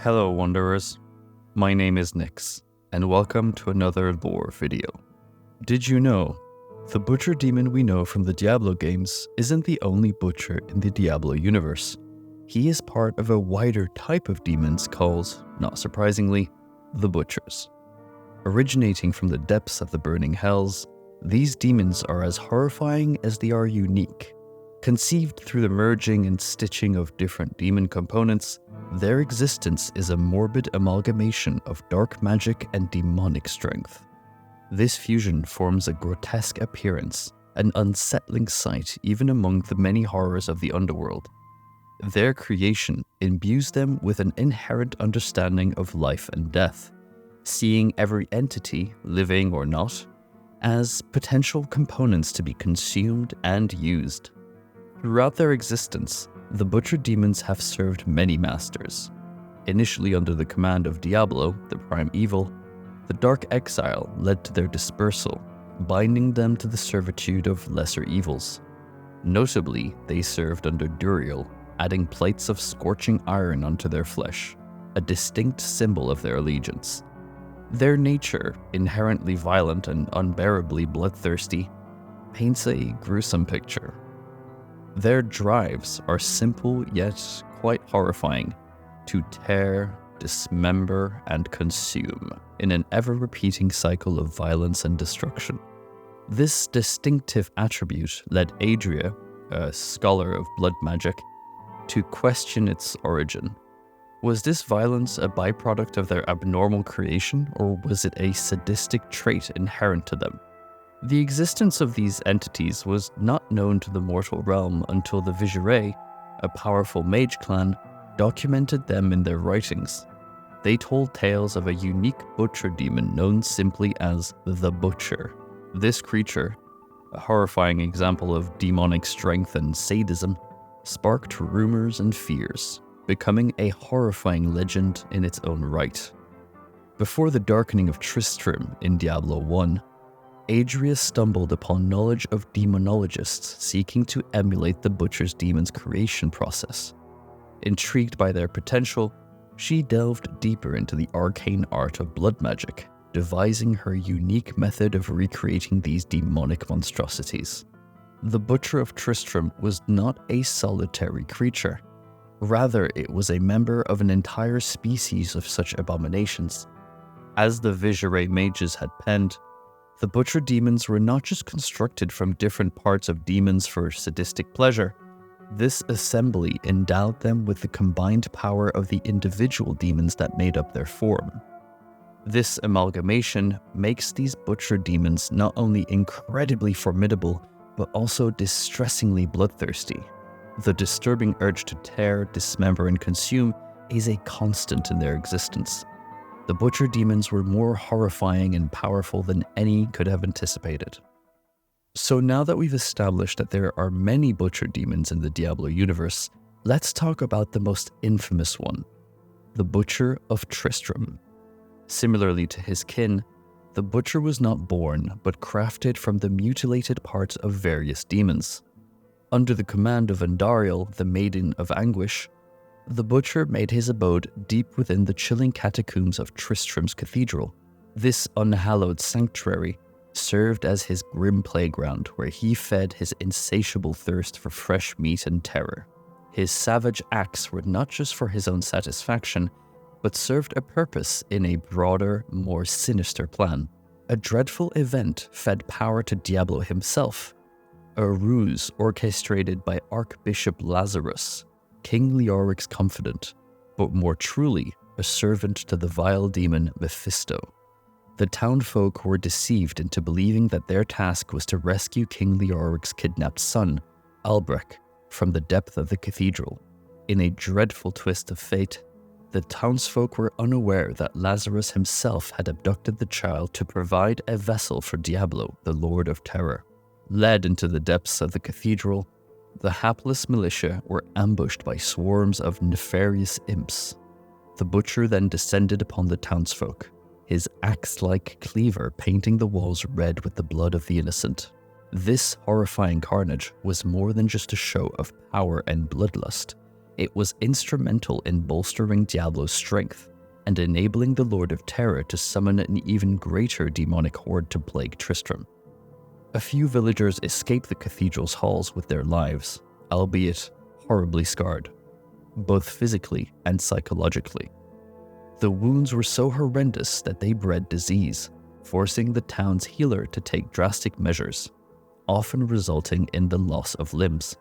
Hello Wanderers, my name is Nyx, and welcome to another lore video. Did you know, the Butcher demon we know from the Diablo games isn't the only Butcher in the Diablo universe. He is part of a wider type of demons called, not surprisingly, the Butchers. Originating from the depths of the burning hells, these demons are as horrifying as they are unique. Conceived through the merging and stitching of different demon components, their existence is a morbid amalgamation of dark magic and demonic strength. This fusion forms a grotesque appearance, an unsettling sight even among the many horrors of the underworld. Their creation imbues them with an inherent understanding of life and death, seeing every entity, living or not, as potential components to be consumed and used. Throughout their existence, the Butcher demons have served many masters. Initially under the command of Diablo, the prime evil, the Dark Exile led to their dispersal, binding them to the servitude of lesser evils. Notably, they served under Duriel, adding plates of scorching iron onto their flesh, a distinct symbol of their allegiance. Their nature, inherently violent and unbearably bloodthirsty, paints a gruesome picture. Their drives are simple yet quite horrifying: to tear, dismember, and consume in an ever-repeating cycle of violence and destruction. This distinctive attribute led Adria, a scholar of blood magic, to question its origin. Was this violence a byproduct of their abnormal creation, or was it a sadistic trait inherent to them? The existence of these entities was not known to the mortal realm until the Viserai, a powerful mage clan, documented them in their writings. They told tales of a unique butcher demon known simply as the Butcher. This creature, a horrifying example of demonic strength and sadism, sparked rumors and fears, becoming a horrifying legend in its own right. Before the darkening of Tristram in Diablo 1, Adria stumbled upon knowledge of demonologists seeking to emulate the Butcher's demon's creation process. Intrigued by their potential, she delved deeper into the arcane art of blood magic, devising her unique method of recreating these demonic monstrosities. The Butcher of Tristram was not a solitary creature. Rather, it was a member of an entire species of such abominations. As the Viserai mages had penned, the Butcher demons were not just constructed from different parts of demons for sadistic pleasure. This assembly endowed them with the combined power of the individual demons that made up their form. This amalgamation makes these Butcher demons not only incredibly formidable, but also distressingly bloodthirsty. The disturbing urge to tear, dismember, and consume is a constant in their existence. The Butcher demons were more horrifying and powerful than any could have anticipated. So now that we've established that there are many Butcher demons in the Diablo universe, let's talk about the most infamous one, the Butcher of Tristram. Similarly to his kin, the Butcher was not born, but crafted from the mutilated parts of various demons. Under the command of Inarius, the Maiden of Anguish, the Butcher made his abode deep within the chilling catacombs of Tristram's cathedral. This unhallowed sanctuary served as his grim playground where he fed his insatiable thirst for fresh meat and terror. His savage acts were not just for his own satisfaction, but served a purpose in a broader, more sinister plan. A dreadful event fed power to Diablo himself, a ruse orchestrated by Archbishop Lazarus, King Leoric's confidant, but more truly, a servant to the vile demon Mephisto. The townfolk were deceived into believing that their task was to rescue King Leoric's kidnapped son, Albrecht, from the depth of the cathedral. In a dreadful twist of fate, the townsfolk were unaware that Lazarus himself had abducted the child to provide a vessel for Diablo, the Lord of Terror. Led into the depths of the cathedral, the hapless militia were ambushed by swarms of nefarious imps. The Butcher then descended upon the townsfolk, his axe-like cleaver painting the walls red with the blood of the innocent. This horrifying carnage was more than just a show of power and bloodlust. It was instrumental in bolstering Diablo's strength and enabling the Lord of Terror to summon an even greater demonic horde to plague Tristram. A few villagers escaped the cathedral's halls with their lives, albeit horribly scarred, both physically and psychologically. The wounds were so horrendous that they bred disease, forcing the town's healer to take drastic measures, often resulting in the loss of limbs.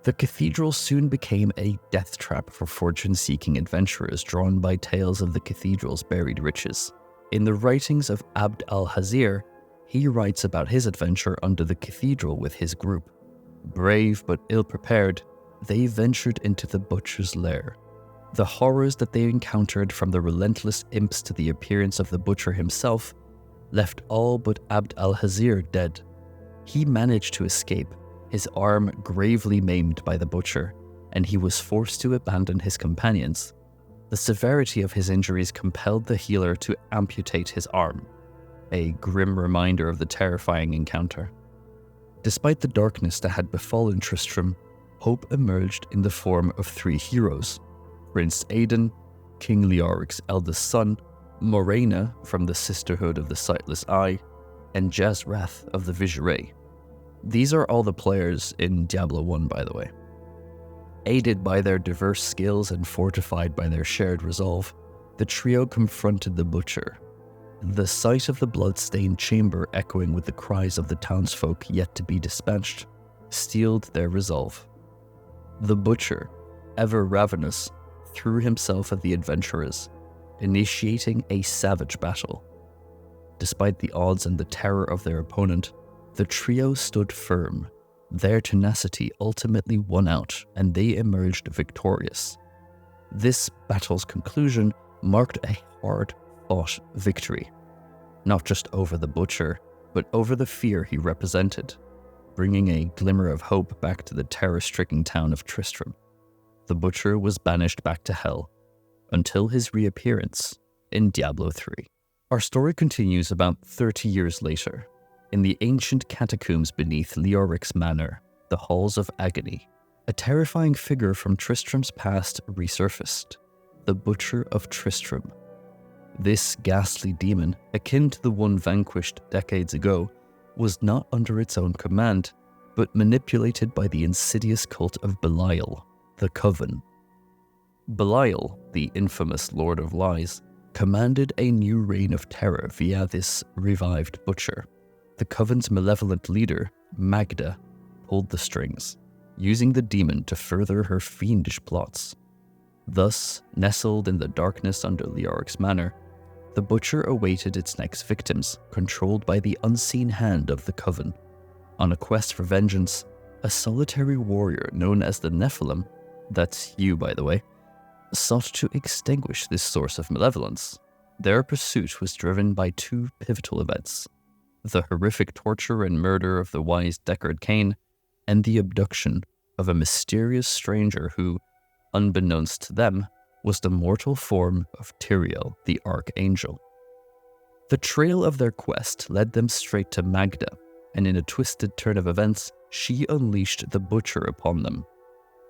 The cathedral soon became a death trap for fortune-seeking adventurers drawn by tales of the cathedral's buried riches. In the writings of Abd al-Hazir, he writes about his adventure under the cathedral with his group. Brave but ill-prepared, they ventured into the butcher's lair. The horrors that they encountered, from the relentless imps to the appearance of the butcher himself, left all but Abd al-Hazir dead. He managed to escape, his arm gravely maimed by the butcher, and he was forced to abandon his companions. The severity of his injuries compelled the healer to amputate his arm, a grim reminder of the terrifying encounter. Despite the darkness that had befallen Tristram, hope emerged in the form of three heroes: Prince Aidan, King Leoric's eldest son, Morena from the Sisterhood of the Sightless Eye, and Jazrath of the Vizier. These are all the players in Diablo 1, by the way. Aided by their diverse skills and fortified by their shared resolve, the trio confronted the butcher. The sight of the blood-stained chamber echoing with the cries of the townsfolk yet to be dispatched steeled their resolve. The butcher, ever ravenous, threw himself at the adventurers, initiating a savage battle. Despite the odds and the terror of their opponent, the trio stood firm. Their tenacity ultimately won out, and they emerged victorious. This battle's conclusion marked a hard-fought victory, not just over the butcher, but over the fear he represented, bringing a glimmer of hope back to the terror-stricken town of Tristram. The butcher was banished back to hell, until his reappearance in Diablo 3. Our story continues about 30 years later, in the ancient catacombs beneath Leoric's manor, the Halls of Agony. A terrifying figure from Tristram's past resurfaced, the Butcher of Tristram. This ghastly demon, akin to the one vanquished decades ago, was not under its own command, but manipulated by the insidious cult of Belial, the Coven. Belial, the infamous Lord of Lies, commanded a new reign of terror via this revived butcher. The Coven's malevolent leader, Magda, pulled the strings, using the demon to further her fiendish plots. Thus, nestled in the darkness under Leoric's manor, the butcher awaited its next victims, controlled by the unseen hand of the Coven. On a quest for vengeance, a solitary warrior known as the Nephilim, that's you by the way, sought to extinguish this source of malevolence. Their pursuit was driven by two pivotal events: the horrific torture and murder of the wise Deckard Cain, and the abduction of a mysterious stranger who, unbeknownst to them, was the mortal form of Tyrael, the Archangel. The trail of their quest led them straight to Magda, and in a twisted turn of events, she unleashed the Butcher upon them.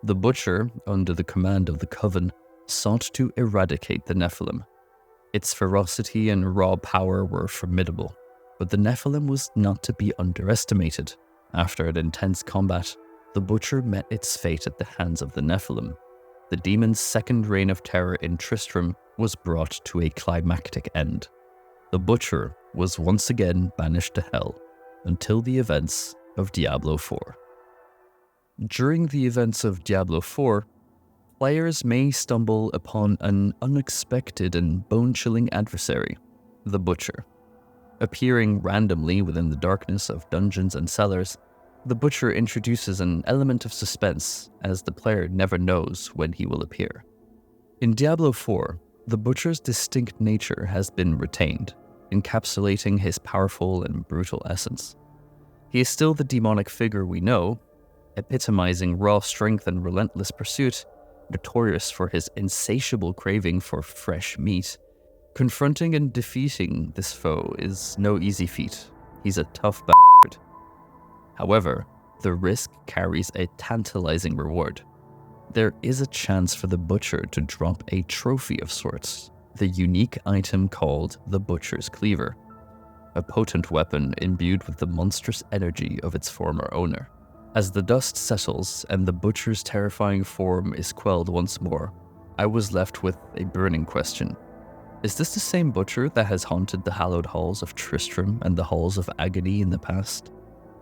The Butcher, under the command of the Coven, sought to eradicate the Nephilim. Its ferocity and raw power were formidable, but the Nephilim was not to be underestimated. After an intense combat, the Butcher met its fate at the hands of the Nephilim. The demon's second reign of terror in Tristram was brought to a climactic end. The Butcher was once again banished to hell, until the events of Diablo 4. During the events of Diablo 4, players may stumble upon an unexpected and bone-chilling adversary, the Butcher. Appearing randomly within the darkness of dungeons and cellars, the Butcher introduces an element of suspense, as the player never knows when he will appear. In Diablo 4, the Butcher's distinct nature has been retained, encapsulating his powerful and brutal essence. He is still the demonic figure we know, epitomizing raw strength and relentless pursuit, notorious for his insatiable craving for fresh meat. Confronting and defeating this foe is no easy feat. He's a tough bastard. However, the risk carries a tantalizing reward. there is a chance for the Butcher to drop a trophy of sorts, the unique item called the Butcher's Cleaver, a potent weapon imbued with the monstrous energy of its former owner. As the dust settles and the Butcher's terrifying form is quelled once more, I was left with a burning question. Is this the same Butcher that has haunted the hallowed halls of Tristram and the halls of agony in the past?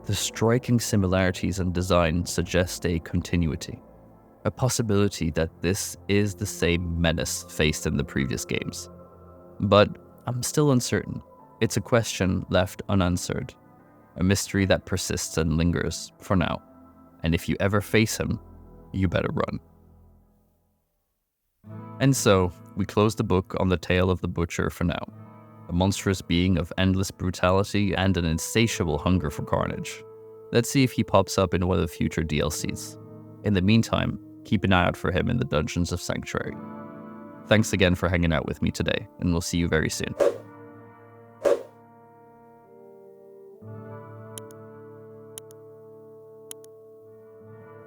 The striking similarities in design suggest a continuity, a possibility that this is the same menace faced in the previous games. But I'm still uncertain. It's a question left unanswered, a mystery that persists and lingers for now. And if you ever face him, you better run. And so, we close the book on the tale of the Butcher for now, a monstrous being of endless brutality and an insatiable hunger for carnage. Let's see if he pops up in one of the future DLCs. In the meantime, keep an eye out for him in the dungeons of Sanctuary. Thanks again for hanging out with me today, and we'll see you very soon.